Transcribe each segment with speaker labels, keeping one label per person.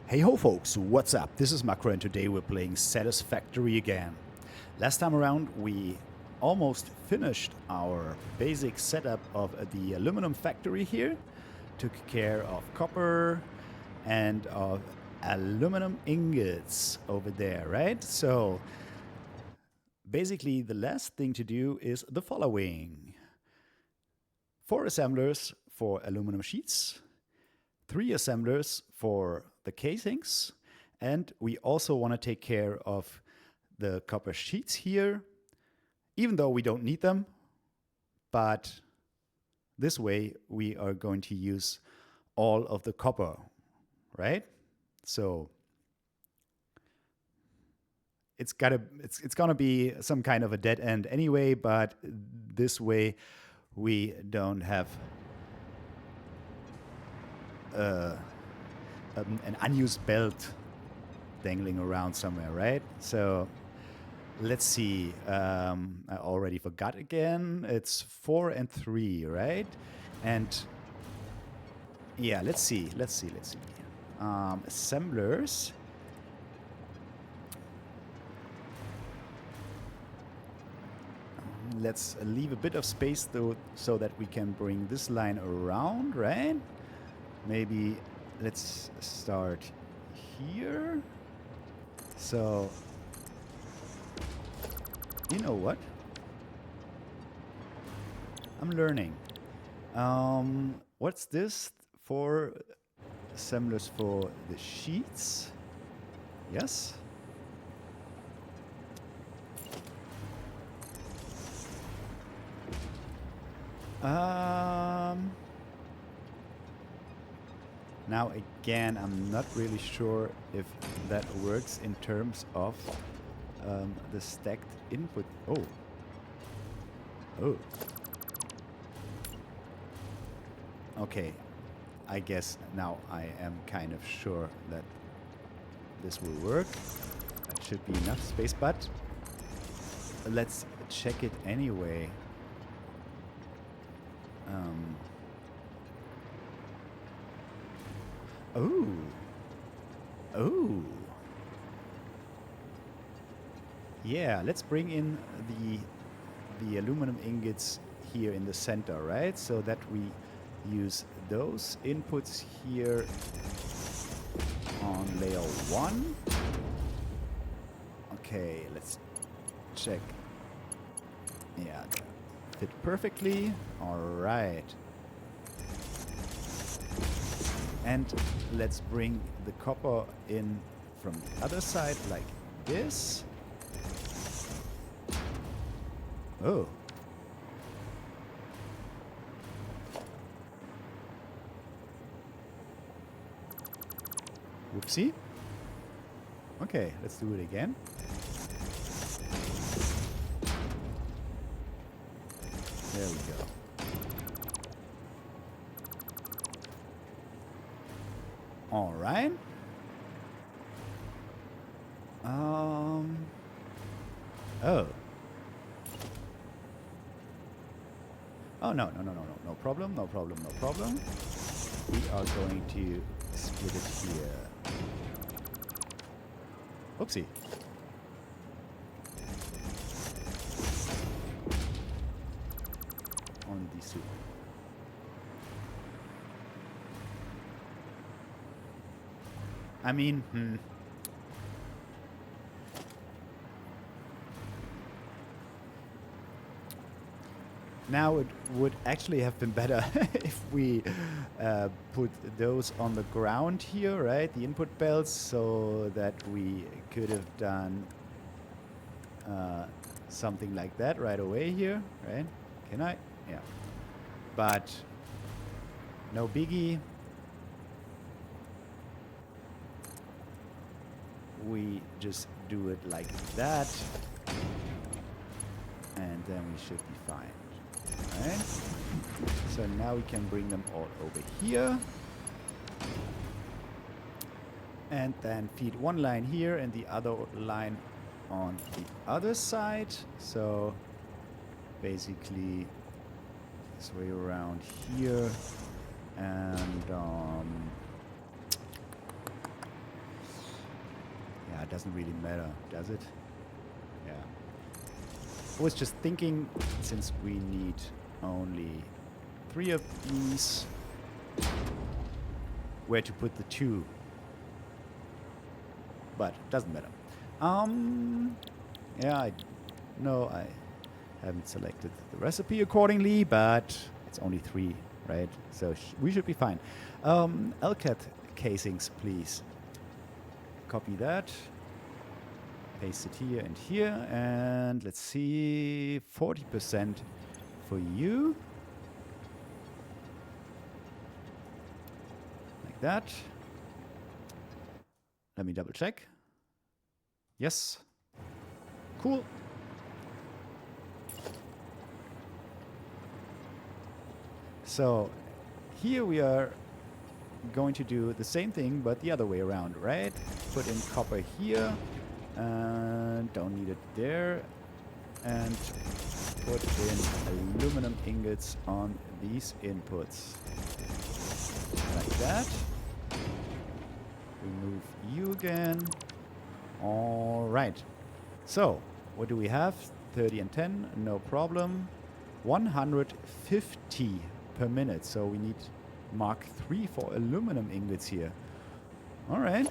Speaker 1: Hey ho folks, what's up? This is Makro and today we're playing Satisfactory again. Last time around we almost finished our basic setup of the aluminum factory here. Took care of copper and of aluminum ingots over there, right? So basically the last thing to do is the following. 4 assemblers for aluminum sheets, 3 assemblers for the casings, and we also want to take care of the copper sheets here, even though we don't need them, but this way we are going to use all of the copper, right? So it's gonna be some kind of a dead end anyway, but this way we don't have an unused belt dangling around somewhere, right? So let's see. I already forgot again. It's 4 and 3, right? And yeah, let's see. Assemblers. Let's leave a bit of space though, so that we can bring this line around, right? Maybe let's start here. So, you know what? I'm learning. What's this for? Assemblers for the sheets? Yes. Now again, I'm not really sure if that works in terms of the stacked input. Oh. Okay, I guess now I am kind of sure that this will work. That should be enough space, but let's check it anyway. Oh. Yeah, let's bring in the aluminum ingots here in the center, right? So that we use those inputs here on layer 1. Okay, let's check. Yeah, fit perfectly. All right. And let's bring the copper in from the other side like this. Oh. Whoopsie. Okay, let's do it again. There we go. All right. Oh, no problem. We are going to split it here. Oopsie. On these two. I mean, Now it would actually have been better if we put those on the ground here, right? The input belts, so that we could have done something like that right away here, right? Can I? Yeah. But no biggie. We just do it like that. And then we should be fine. Right. So now we can bring them all over here. And then feed one line here and the other line on the other side. So basically this way around here. And it doesn't really matter, does it? Yeah. I was just thinking, since we need only 3 of these, where to put the 2. But it doesn't matter. Yeah, I haven't selected the recipe accordingly, but it's only 3, right? So we should be fine. LCAT casings, please. Copy that. Paste it here and here. And let's see, 40% for you. Like that. Let me double check. Yes. Cool. So here we are going to do the same thing, but the other way around, right? Put in copper here, and don't need it there, and put in aluminum ingots on these inputs. Like that. Remove you again. All right. So, what do we have? 30 and 10, no problem. 150 per minute. So we need Mark 3 for aluminum ingots here. All right.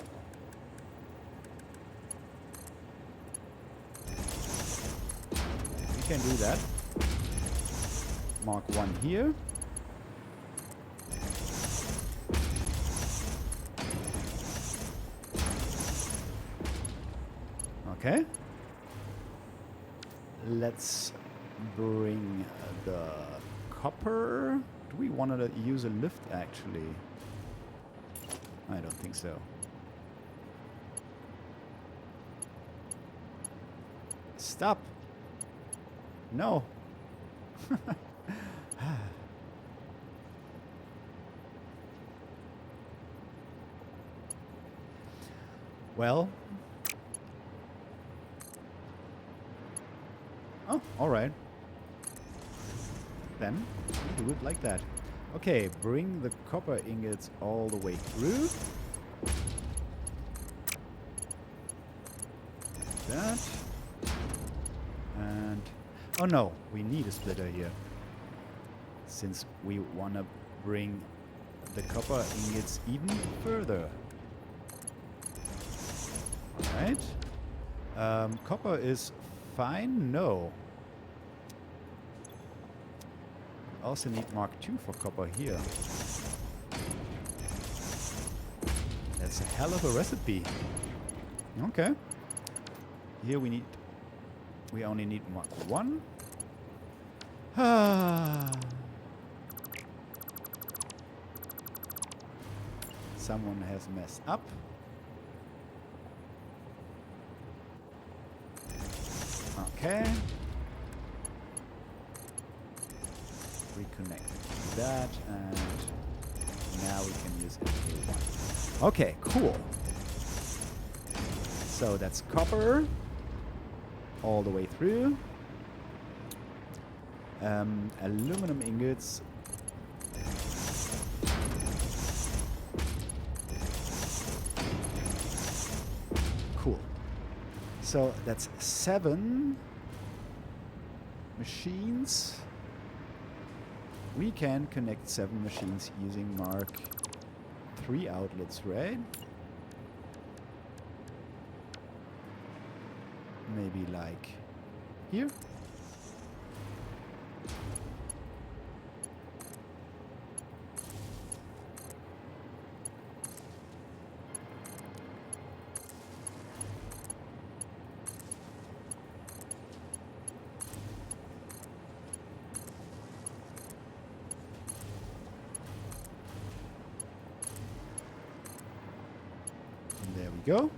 Speaker 1: We can do that. Mark 1 here. Okay. Let's bring the copper. Do we want to use a lift actually? I don't think so. Stop. No. Well. Oh, all right. Then we do it like that. Okay, bring the copper ingots all the way through. Like that. And oh no, we need a splitter here. Since we want to bring the copper ingots even further. Alright. Copper is fine? No. Also need Mark II for copper here. That's a hell of a recipe. Okay. Here we only need Mark I. Someone has messed up. Okay. Reconnect that, and now we can use FA1. Okay, cool. So that's copper all the way through. Aluminum ingots. Cool. So that's 7 machines. We can connect 7 machines using Mark III outlets, right? Maybe like here. There we go.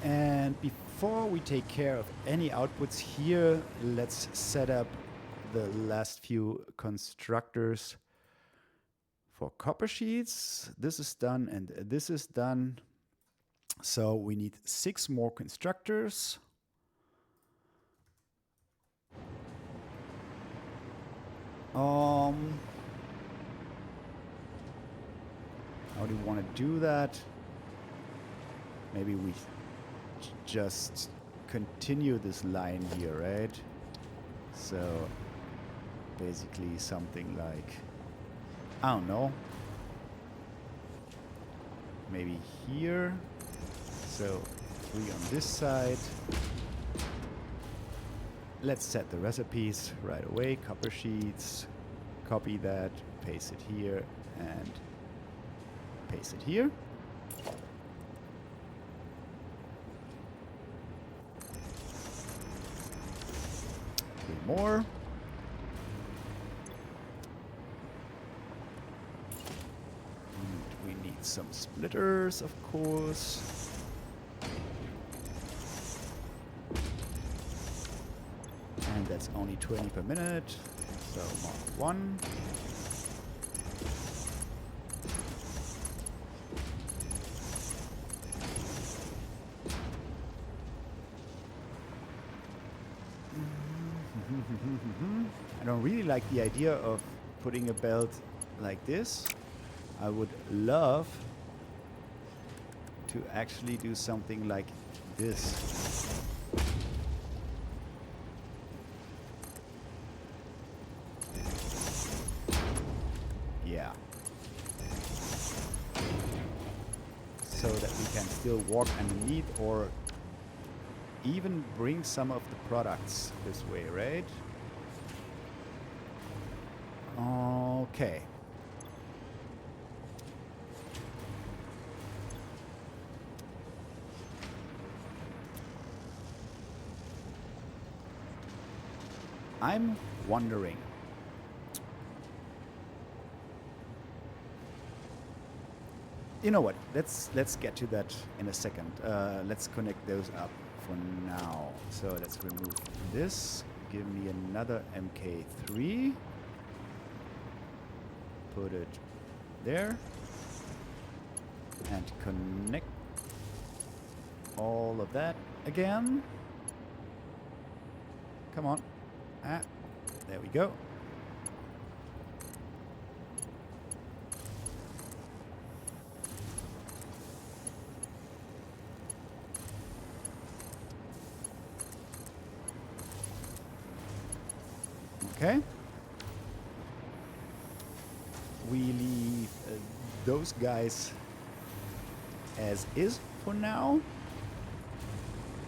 Speaker 1: And before we take care of any outputs here, let's set up the last few constructors for copper sheets. This is done and this is done. So we need 6 more constructors. How do you want to do that? maybe we just continue this line here, right? So basically something like, I don't know, maybe here. So 3 on this side. Let's set the recipes right away. Copper sheets, copy that, paste it here, and paste it here. 3 more. And we need some splitters, of course. And that's only 20 per minute. So mark 1. I don't really like the idea of putting a belt like this. I would love to actually do something like this. Yeah. So that we can still walk underneath, or even bring some of the products this way, right? Okay. I'm wondering, you know what? Let's get to that in a second. Let's connect those up for now. So let's remove this. Give me another MK3. Put it there. And connect all of that again. Come on. Ah, there we go. Okay. We leave those guys as is for now.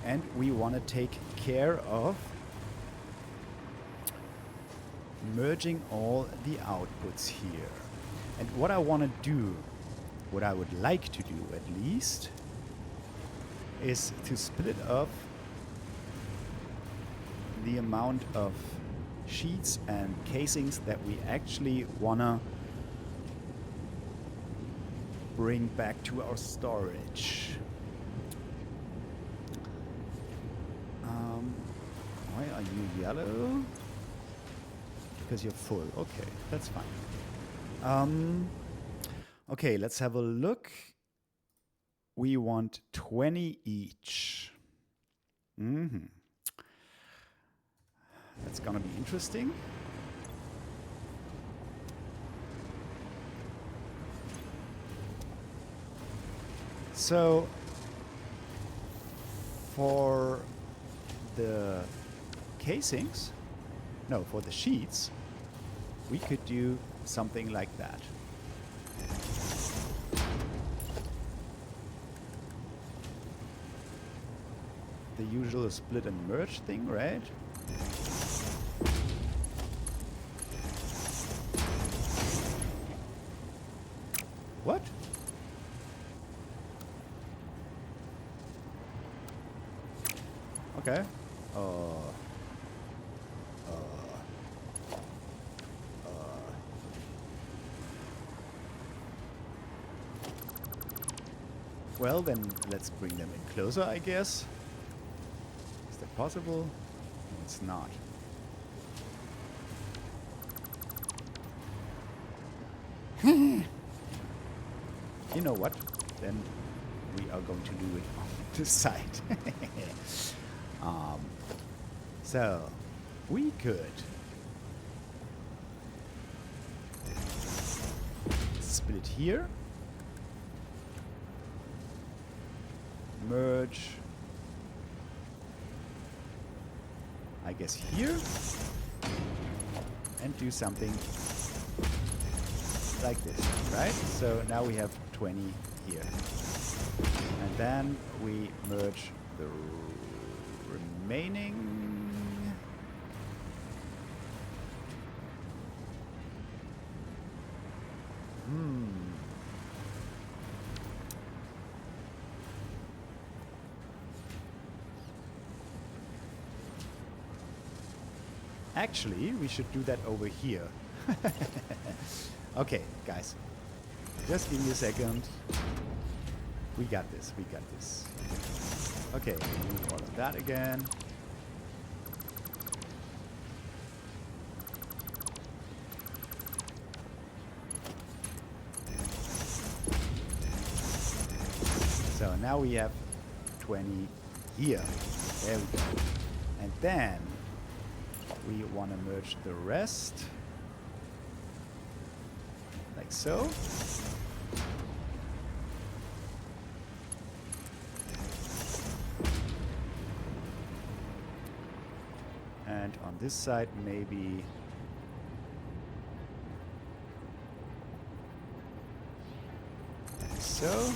Speaker 1: And we want to take care of merging all the outputs here. And what I want to do, what I would like to do at least, is to split up the amount of sheets and casings that we actually want to bring back to our storage. Why are you yellow? Because you're full. Okay, that's fine. Okay, let's have a look. We want 20 each. That's gonna be interesting. So for the casings, no, for the sheets, we could do something like that. The usual split and merge thing, right? What? Okay. Well, then let's bring them in closer, I guess. Is that possible? No, it's not. You know what? Then we are going to do it on this side. So we could split here. merge, I guess, here, and do something like this, right? So now we have 20 here. And then we merge the remaining. Actually, we should do that over here. Okay, guys. Just give me a second. We got this, we got this. Okay, move all of that again. So now we have 20 here. There we go. And then we want to merge the rest. Like so. And on this side, maybe like so.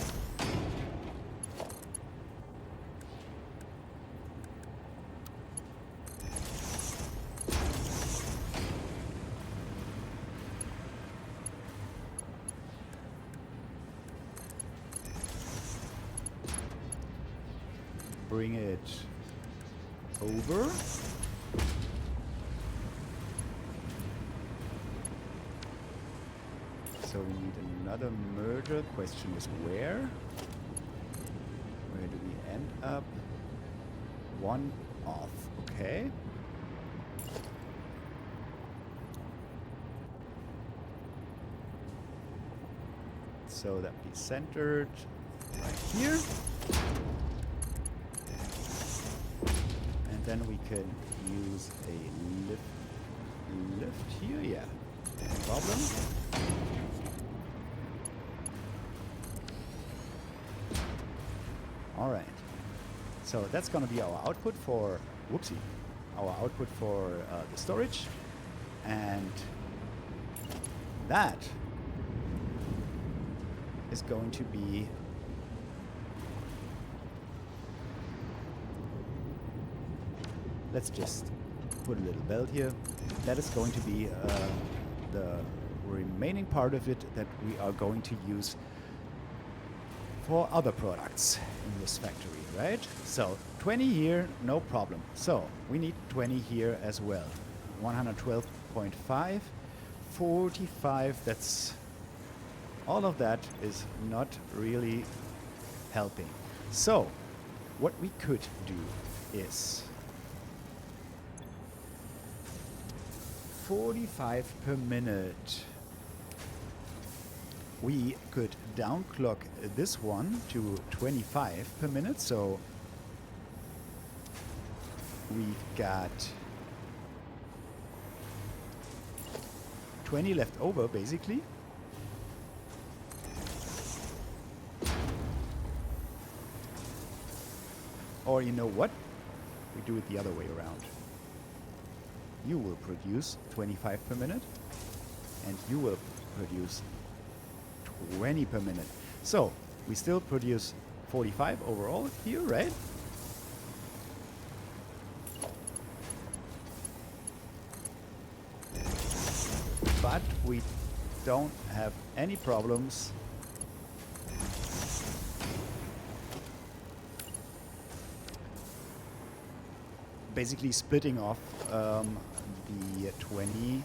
Speaker 1: Bring it over. So we need another merger. Question is where? Where do we end up? One off. Okay. So that be centered right here. And then we can use a lift here. Yeah, no problem. All right. So that's going to be our output for, whoopsie, our output for the storage. And that is going to be let's just put a little belt here. That is going to be the remaining part of it that we are going to use for other products in this factory, right? So 20 here, no problem. So we need 20 here as well. 112.5, 45, that's all of that is not really helping. So what we could do is 45 per minute. We could downclock this one to 25 per minute, so we've got 20 left over basically. Or you know what? We do it the other way around. You will produce 25 per minute, and you will produce 20 per minute. So we still produce 45 overall here, right? But we don't have any problems basically splitting off the 20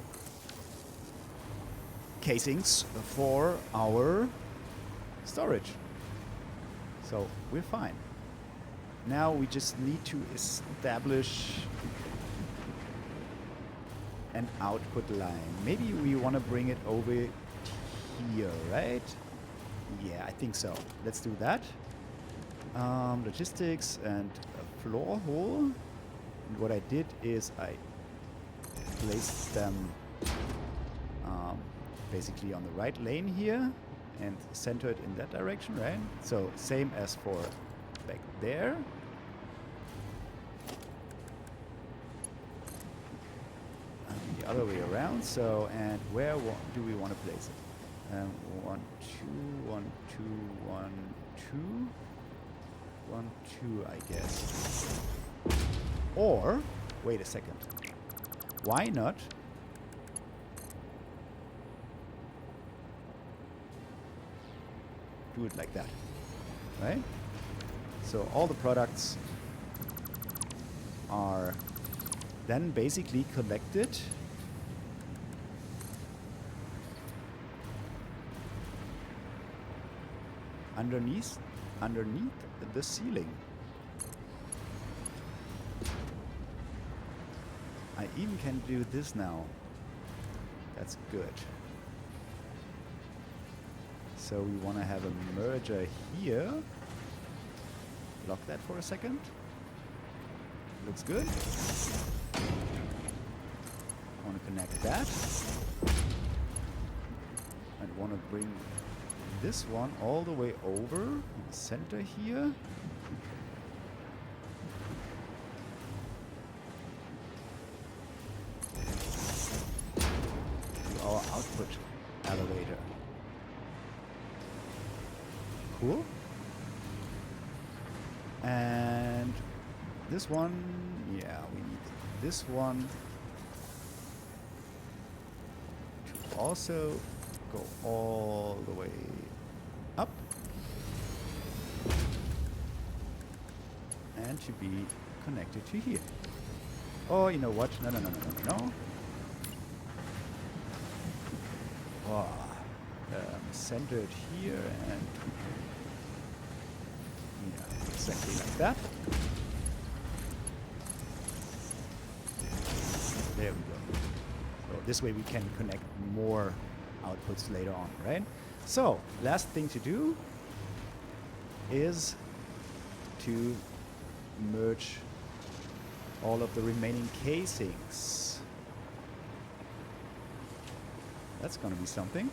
Speaker 1: casings for our storage. So we're fine. Now we just need to establish an output line. Maybe we want to bring it over here, right? Yeah, I think so. Let's do that. Logistics and a floor hole. And what I did is I placed them basically on the right lane here and centered in that direction, right? So same as for back there. And the other way around. So, and where do we want to place it? 1, 2, 1, 2, 1, 2. 1, 2, I guess. Or, wait a second. Why not? Do it like that, right? So all the products are then basically collected underneath the ceiling. I even can do this now. That's good. So we want to have a merger here. Lock that for a second. Looks good. I want to connect that. I want to bring this one all the way over in the center here. To our output elevator. Cool. And this one, yeah, we need this one to also go all the way up and to be connected to here. Oh, you know what? No. Oh, centered here and yeah, exactly like that. There we go. So this way we can connect more outputs later on, right? So last thing to do is to merge all of the remaining casings. That's gonna be something.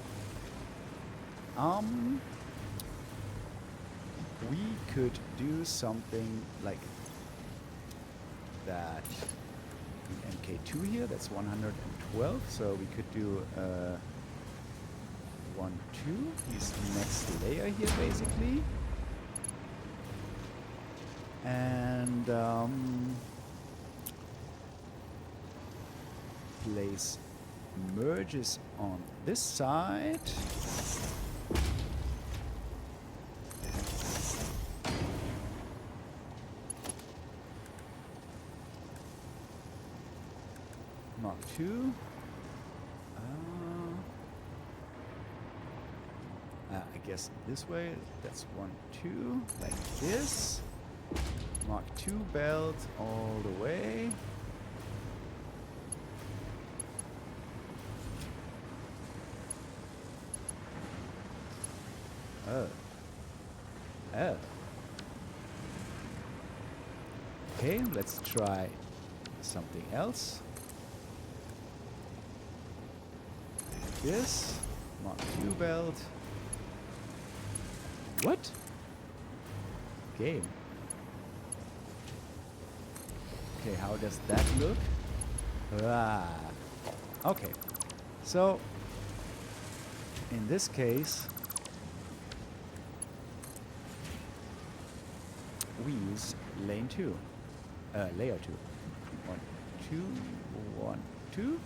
Speaker 1: We could do something like that. In MK2 here, that's 112, so we could do 1, 2, he's the next layer here basically. And place merges on this side. Mark 2. I guess this way. That's 1, 2, like this. Mark 2 belt all the way. Oh. Okay, let's try something else. Like this. Mark 2 belt. What? Game. Okay, how does that look? Ah. Okay. So, in this case, we use lane 2. Layer 2. 1, 2, 1, 2.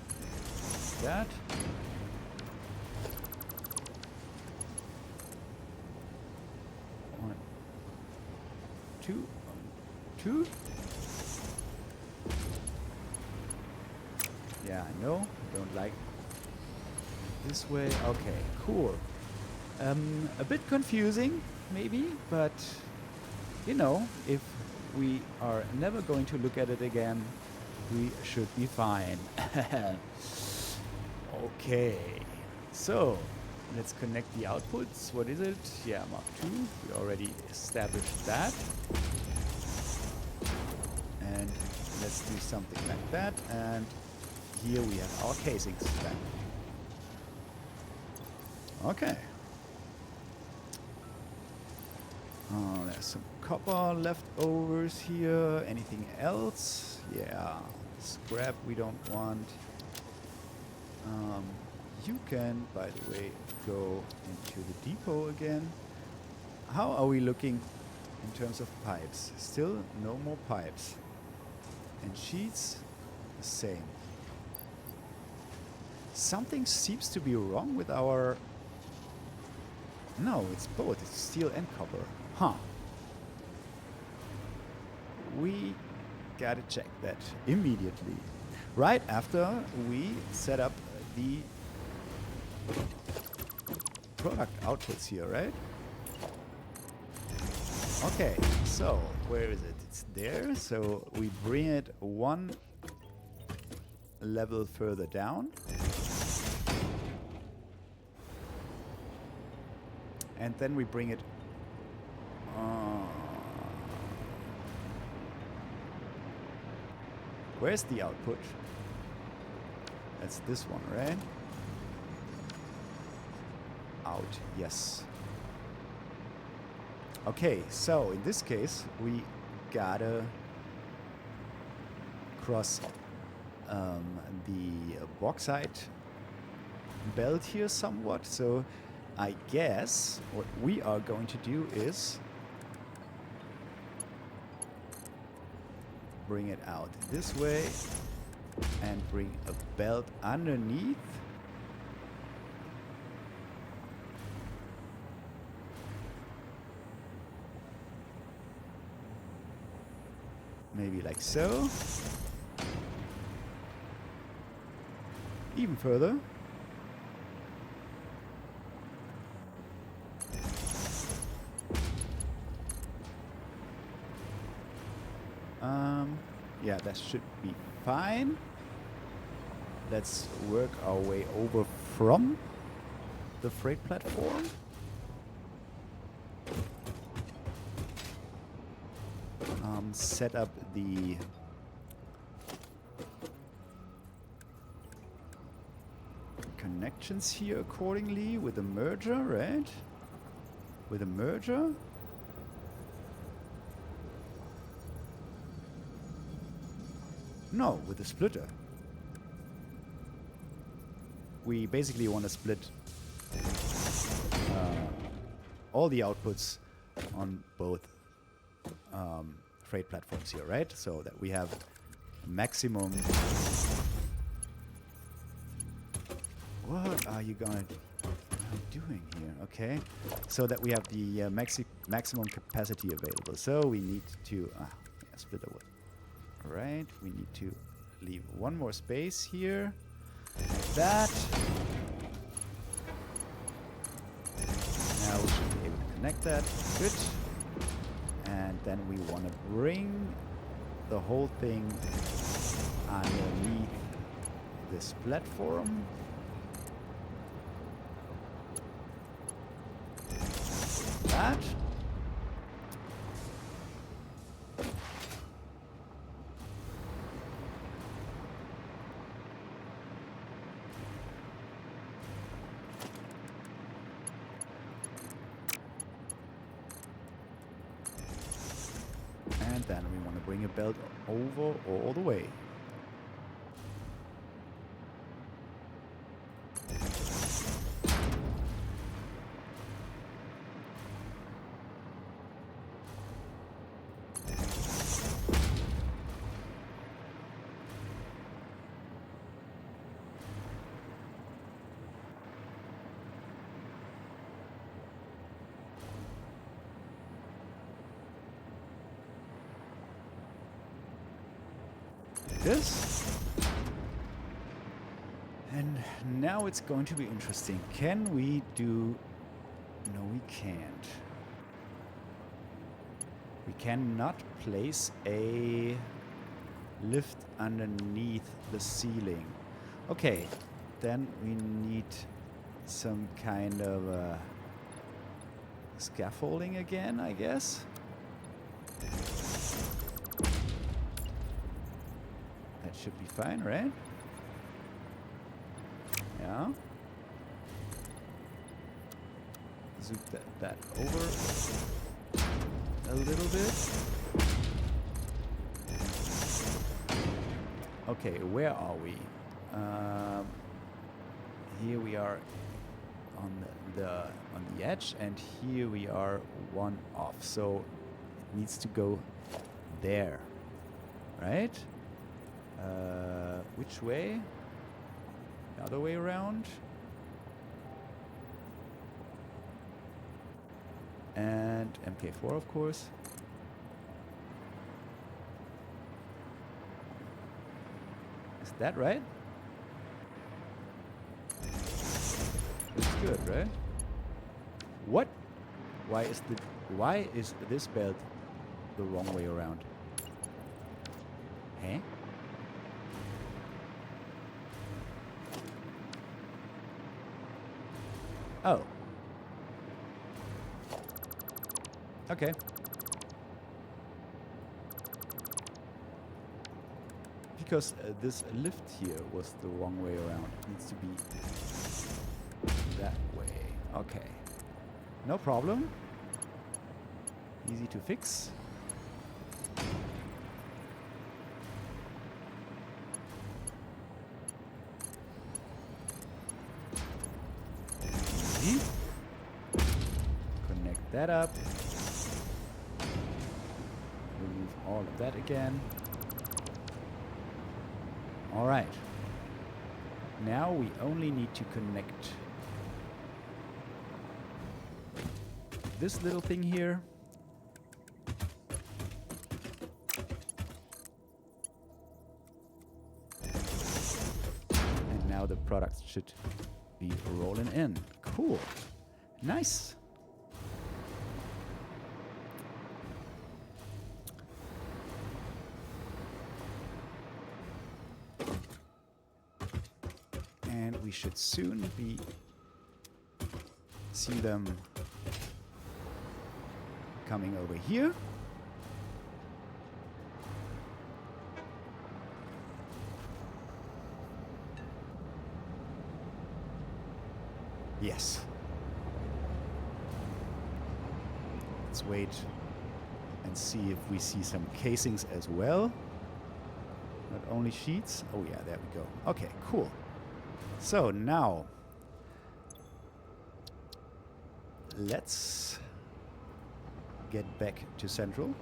Speaker 1: That. One, 2, 1, 2. Yeah, I know. Don't like this way. Okay, cool. A bit confusing, maybe, but you know, if we are never going to look at it again, we should be fine. Okay, so let's connect the outputs. What is it? Yeah, Mark 2. We already established that. And let's do something like that. And here we have our casings then. Okay. There's some copper leftovers here. Anything else? Yeah. Scrap we don't want. You can, by the way, go into the depot again. How are we looking in terms of pipes? Still no more pipes. And sheets, the same. Something seems to be wrong with our... No, it's both. It's steel and copper. Huh. We gotta check that immediately. Right after we set up the product outputs here, right? Okay, so where is it? It's there. So we bring it one level further down. And then we bring it... where's the output? That's this one, right? Out, yes. Okay, so in this case, we gotta cross the bauxite belt here somewhat. So I guess what we are going to do is bring it out this way and bring a belt underneath. Maybe like so. Even further. Yeah, that should be fine. Let's work our way over from the freight platform. Set up the connections here accordingly with the merger, right? With a merger. No, with a splitter. We basically want to split all the outputs on both freight platforms here, right? So that we have maximum... What are you doing here? Okay. So that we have the maximum capacity available. So we need to... split away. Right, we need to leave one more space here, like that. Now we should be able to connect that. Good. And then we want to bring the whole thing underneath this platform. That. And then we want to bring a belt over all the way. This. And now it's going to be interesting. Can we do... No, we can't. We cannot place a lift underneath the ceiling. Okay, then we need some kind of scaffolding again, I guess. That should be fine, right? Yeah. Zoom that over. a little bit. Okay, where are we? Here we are on the edge, and here we are one off. So it needs to go there, right? Which way? The other way around. And MK4, of course. Is that right? That's good, right? What? Why is this belt the wrong way around? Huh? Oh. Okay. Because this lift here was the wrong way around. It needs to be that way. Okay. No problem. Easy to fix. Easy. Connect that up. Remove all of that again. All right. Now we only need to connect this little thing here. And now the product should be rolling in. Cool. Nice. And we should soon see them coming over here. Yes. Let's wait and see if we see some casings as well. Not only sheets. Oh yeah, there we go. Okay, cool. So now, let's get back to Central.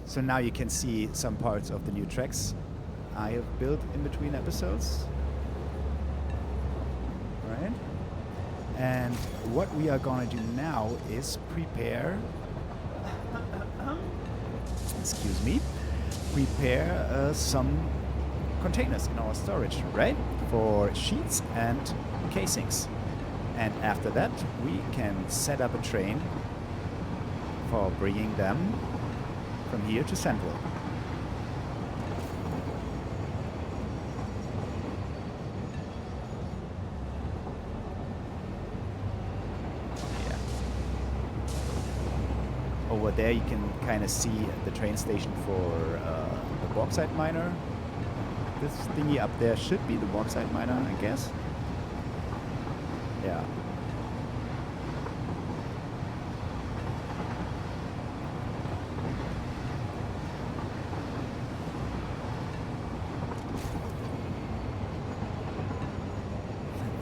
Speaker 1: So now you can see some parts of the new tracks I have built in between episodes. Right? And what we are gonna do now is prepare, excuse me, prepare some containers in our storage, right? For sheets and casings. And after that, we can set up a train for bringing them from here to Central. Yeah. Over there you can kind of see the train station for the bauxite miner. This thingy up there should be the bauxite miner, I guess. Yeah.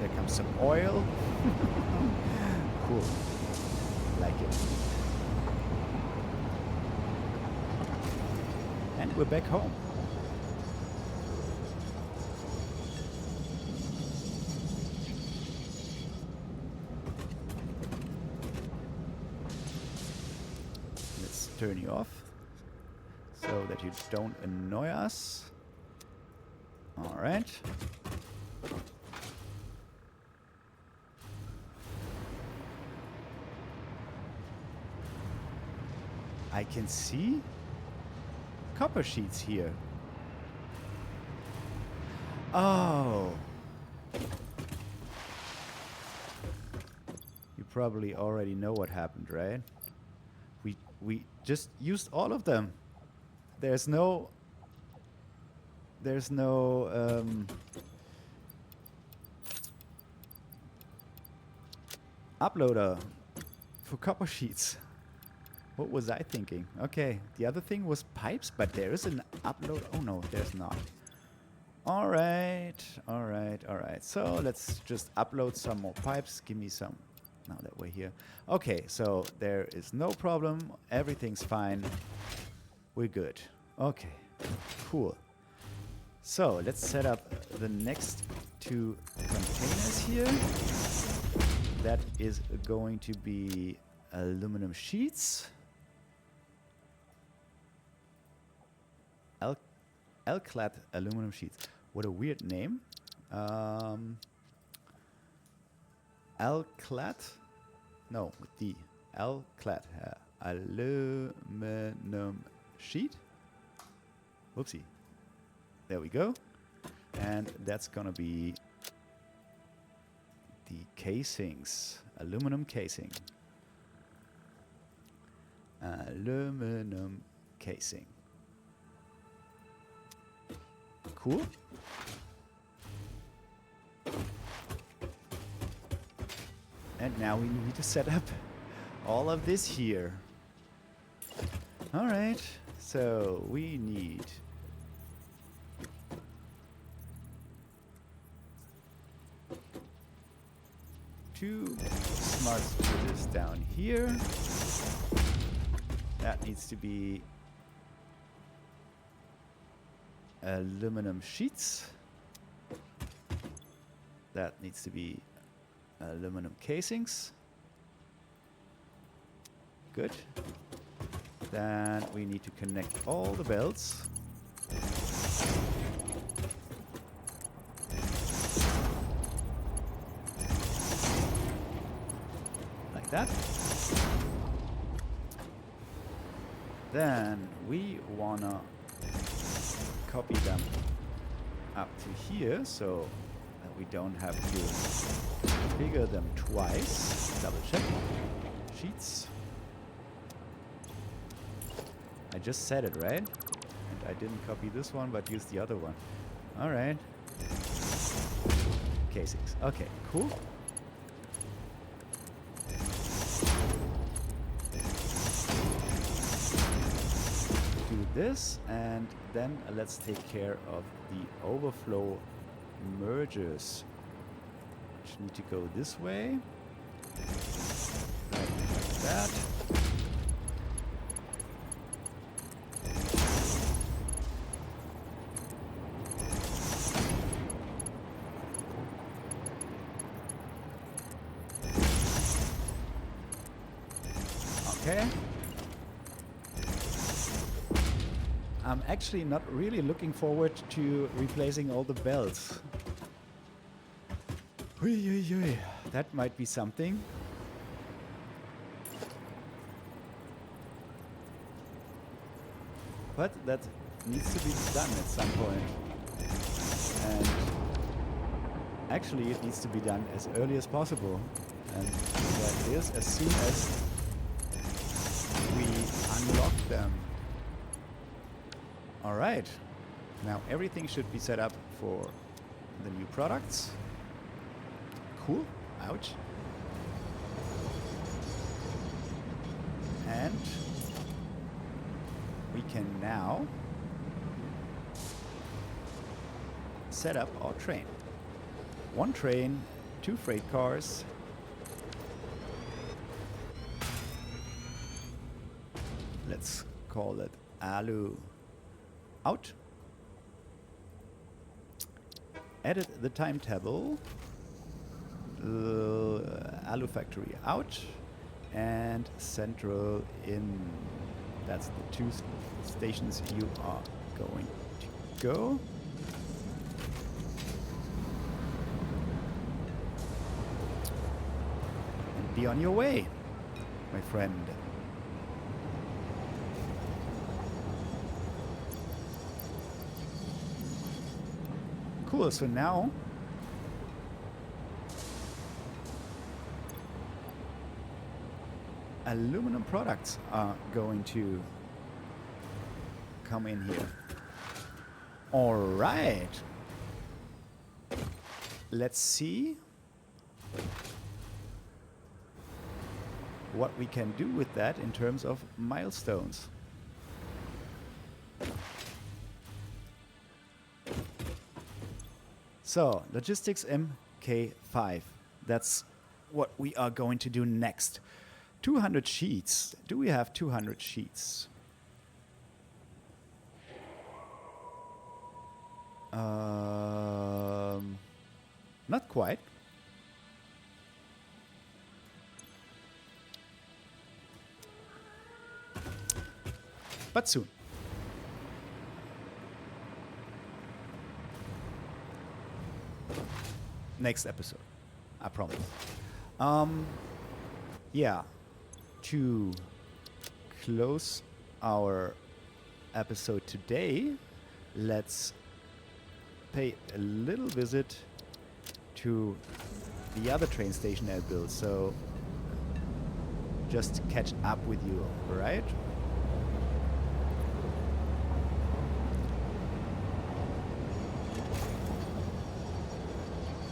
Speaker 1: There comes some oil. Cool. Like it. And we're back home. Turn you off so that you don't annoy us. All right. I can see copper sheets here. Oh. You probably already know what happened, right? We just used all of them. There's no uploader for copper sheets. What was I thinking? Okay, the other thing was pipes, but there is an upload. Oh no, there's not. All right. So let's just upload some more pipes. Give me some. Now that we're here. Okay, so there is no problem. Everything's fine. We're good. Okay, cool. So let's set up the next 2 containers here. That is going to be aluminum sheets. L-clad aluminum sheets. What a weird name. L-clad? No, with D. L-clad. Aluminum sheet. Whoopsie. There we go. And that's gonna be the casings. Aluminum casing. Aluminum casing. Cool. And now we need to set up all of this here. All right, so we need two smart splitters down here. That needs to be aluminum sheets. That needs to be aluminum casings. Good. Then we need to connect all the belts. Like that. Then we wanna copy them up to here so that we don't have to configure them twice. Double check. Sheets. I just said it, right? And I didn't copy this one, but used the other one. All right. Casings. Okay, cool. Do this, and then let's take care of the overflow mergers, which need to go this way. Right, like that. Okay. I'm actually not really looking forward to replacing all the belts. That might be something. But that needs to be done at some point. And actually it needs to be done as early as possible. And that is as soon as we unlock them. All right. Now everything should be set up for the new products. Cool. Ouch. And we can now set up our train. One train, 2 freight cars. Let's call it ALU out. Edit the timetable. ALU Factory out. And Central in. That's the 2 stations you are going to go. And be on your way, my friend. Cool, so now aluminum products are going to come in here. All right. Let's see what we can do with that in terms of milestones. So, logistics MK5. That's what we are going to do next. 200 sheets. Do we have 200 sheets? Not quite. But soon. Next episode, I promise. Yeah, to close our episode today, let's pay a little visit to the other train station I built. So just to catch up with you, right?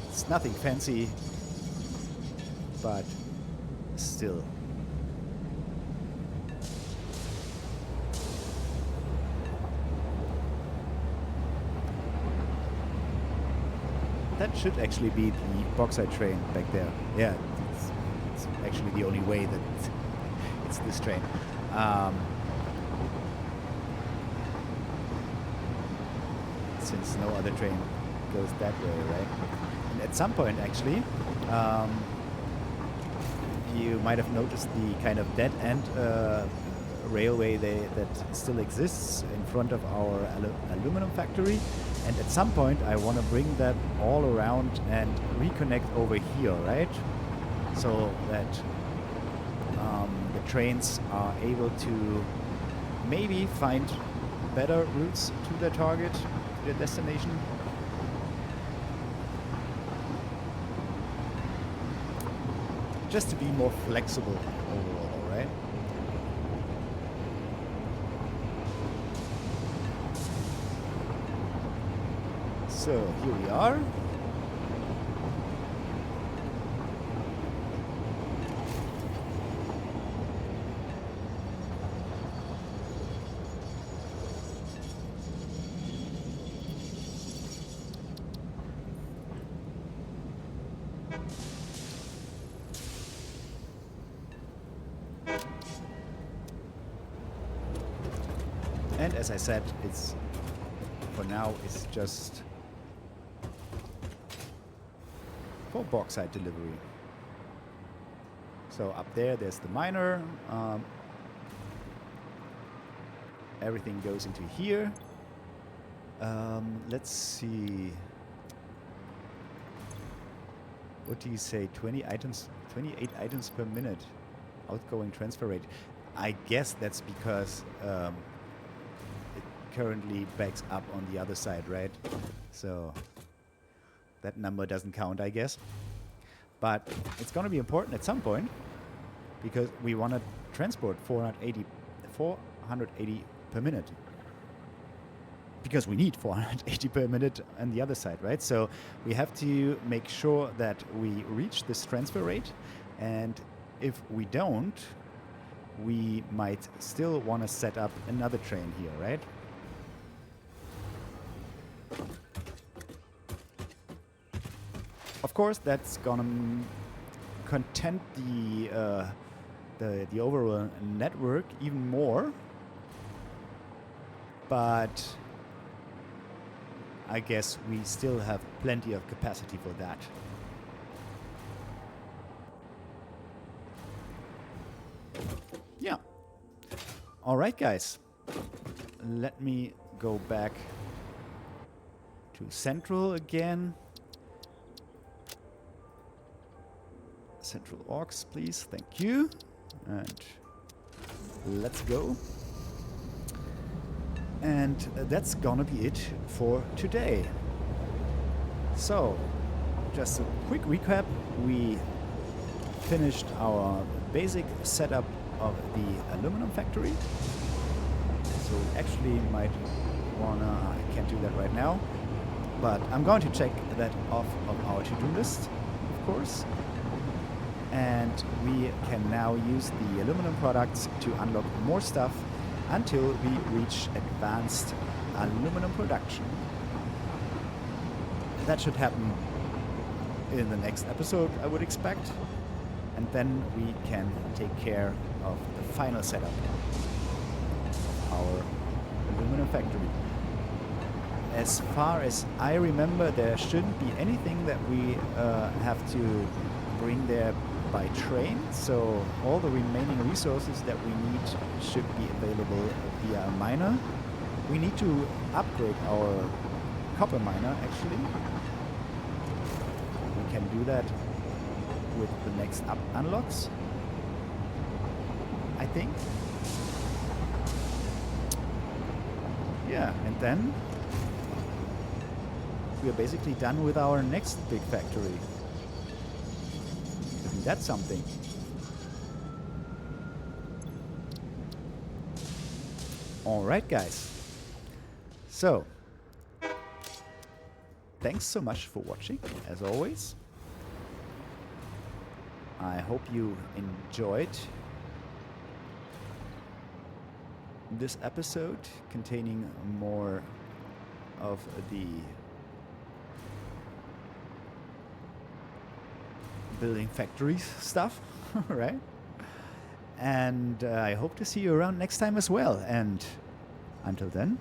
Speaker 1: It's nothing fancy, but still. That should actually be the bauxite train back there. Yeah, it's actually the only way that it's this train. Since no other train goes that way, right? And at some point, actually, you might have noticed the kind of dead-end railway that still exists in front of our aluminum factory. And at some point, I want to bring that all around and reconnect over here, right? So that the trains are able to maybe find better routes to their target, to their destination. Just to be more flexible overall, right? So here we are. And as I said, it's for now it's just for bauxite delivery. So up there's the miner. Everything goes into here. Let's see. What do you say? 28 items per minute. Outgoing transfer rate. I guess that's because it currently backs up on the other side, right? So that number doesn't count, I guess. But it's going to be important at some point because we want to transport 480 per minute. Because we need 480 per minute on the other side, right? So we have to make sure that we reach this transfer rate. And if we don't, we might still want to set up another train here, right? Of course, that's gonna content the overall network even more, but I guess we still have plenty of capacity for that. Yeah. All right, guys. Let me go back to Central again. Central aux, please. Thank you. And let's go. And that's gonna be it for today. So, just a quick recap. We finished our basic setup of the aluminum factory. So we actually might wanna, I can't do that right now, but I'm going to check that off of our to-do list, of course. and we can now use the aluminum products to unlock more stuff until we reach advanced aluminum production. That should happen in the next episode, I would expect, and then we can take care of the final setup of our aluminum factory. As far as I remember, there shouldn't be anything that we have to bring there by train, so all the remaining resources that we need should be available via a miner. We need to upgrade our copper miner, actually. We can do that with the next unlocks, I think. Yeah, and then we are basically done with our next big factory. Isn't that something? Alright, guys. So, thanks so much for watching, as always. I hope you enjoyed this episode containing more of the building factories stuff, right? And I hope to see you around next time as well. And until then,